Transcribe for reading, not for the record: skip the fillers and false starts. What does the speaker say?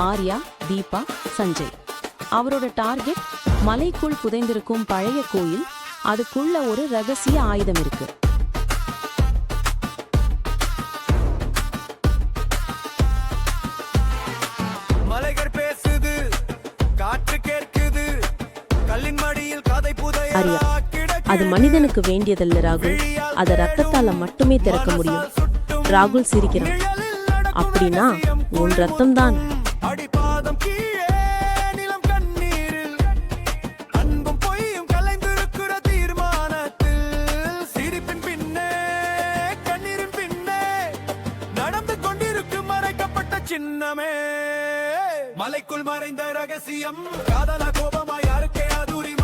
ஆர்யா, தீபா, சஞ்சய். அவரோட டார்கெட் மலைக்குள் புதைந்திருக்கும் பழைய கோயில். அதுக்குள்ள ஒரு ரகசிய ஆயுதம் இருக்கு. மலைகள் பேசுது, காற்று கேட்குது, கல்லின் மடியில் கதை ஆர்யா, அது மனிதனுக்கு வேண்டியதல்ல ராகுல். அதை ரத்தத்தால மட்டுமே திறக்க முடியும். ராகுல் சிரிக்கிறான். அப்படின்னா உன் ரத்தம் தான். அடிபாதம் கீழே நிலம் கண்ணீரில் அன்பும் பொய்யும் கலைந்திருக்கிற தீர்மானத்தில் சிரிப்பின் பின்னே கண்ணீரின் பின்னே நடந்து கொண்டிருக்கும் மறைக்கப்பட்ட சின்னமே. மலைக்குள் மறைந்த ரகசியம் காதல கோபமா யாருக்கே அதுரி